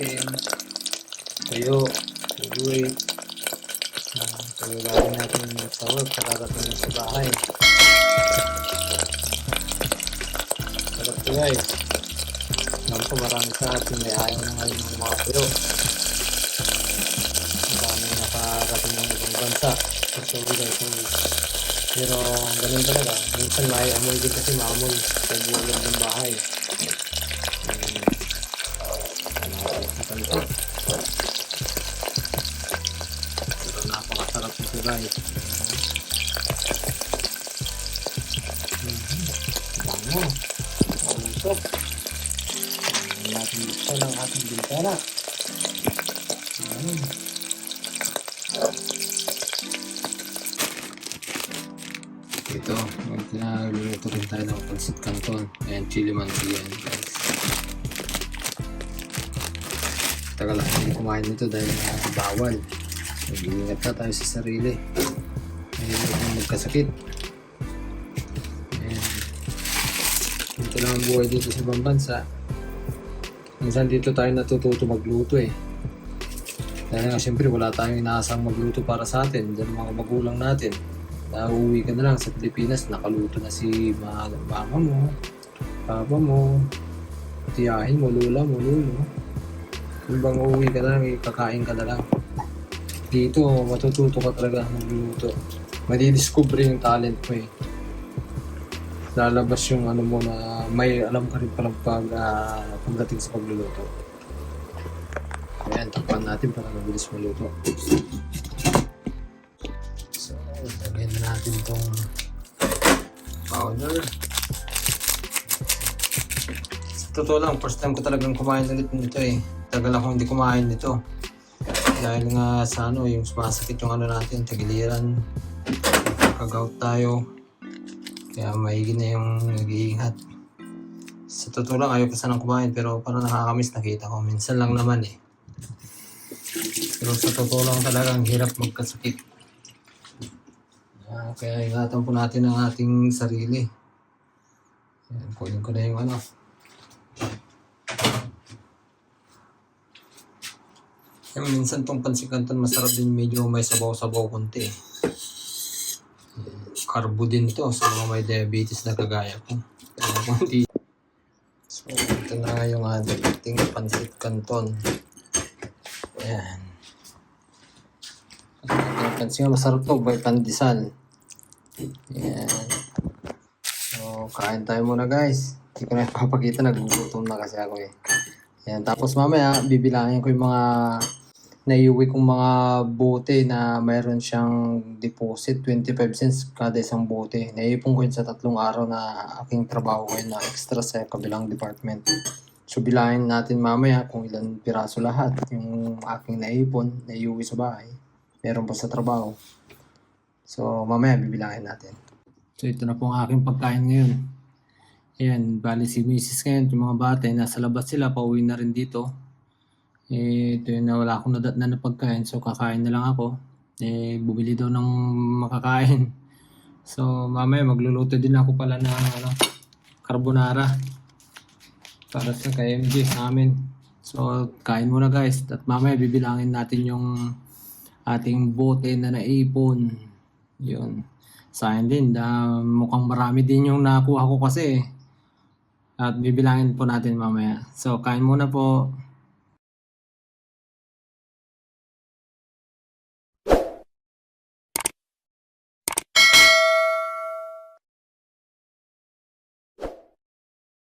asin, tuyo, tubig. So, gagawin natin yung sahog sa karating na sa bahay. Sarap to guys. Alam ko marami sa atin may ayaw na ngayon ng mga pero marami nakarating ng ibang bansa. So guys, pero ganun talaga. Minsan may amoy din kasi maamoy sa buwan ng bahay. Pero napakasarap nito guys. Bango. Mausok. Natin buksan ang ating bintana. Ito, nagluluto rin tayo ng pancit canton. Ayan, chili mantika guys. Tagal ako hindi kumain nito dahil bawal. Mag-iingat na tayo sa sarili. Ayun, huwag magkasakit. Ayan. Ito lang ang buhay dito sa ibang bansa. Minsan dito tayo natututo magluto eh. Dahil nga siyempre wala tayong inaasang magluto para sa atin. Diyan mga magulang natin. Uuwi ka na lang sa Pilipinas, nakaluto na si mama mo, papa mo, tiyahin mo, lula mo, lulo. Kung bang uuwi ka na lang, kakain ka na lang. Dito, matututo ka talaga magluto. Madidiscover yung talent mo eh. Lalabas yung ano mo na may alam ka rin palang pagdating sa pagluluto. Ayan, takpan natin para mabilis maluto. So, lagyan na natin itong powder. Sa totoo lang, first time ko talagang kumain ulit nito eh. Tagal ako hindi kumain nito. Dahil nga sa ano, yung sumasakit yung ano natin, tagiliran. Kag-out tayo. Kaya maigi na yung nag-iingat. Sa totoo lang, ayaw ko sanang kumain pero parang nakakamiss nakita ko. Minsan lang naman eh. Pero sa totoo lang talagang hirap magkasakit. Kaya ingatan po natin ang ating sarili. Ayan, kunin ko na yung ano. Ayan, minsan tong pancit canton masarap din, medyo may sabaw-sabaw konti. Carbo din to sa mga may diabetes na kagaya ko. So ito na yung ating pancit canton. Ayan. Pansin nga masarap to, may pandesal. Ayan. So kain tayo muna guys. Hindi ko na ipapakita, nagugutom na kasi ako eh. Ayan. Tapos mamaya bibilangin ko yung mga naiuwi kong mga bote na mayroon siyang deposit, 25 cents kada isang bote. Naipon ko yun sa 3 araw na aking trabaho ngayon na extra sa kabilang department. So bilangin natin mamaya kung ilan piraso lahat yung aking naipon, naiuwi sa bahay. Meron pa sa trabaho. So mamaya bibilangin natin. So ito na po ang aking pagkain ngayon. Ayan, bali si Mrs. ngayon, yung mga bata, nasa labas sila, pauwi na rin dito. Ito yun na wala akong nadatnan na pagkain, so kakain na lang ako. Bumili daw ng makakain. So mamaya magluluto din ako pala ng carbonara para sa KMG sa amin. So kain muna guys, at mamaya bibilangin natin yung ating bote na naipon. Yun. Sa akin din, mukhang marami din yung nakuha ko kasi. At bibilangin po natin mamaya. So kain muna po.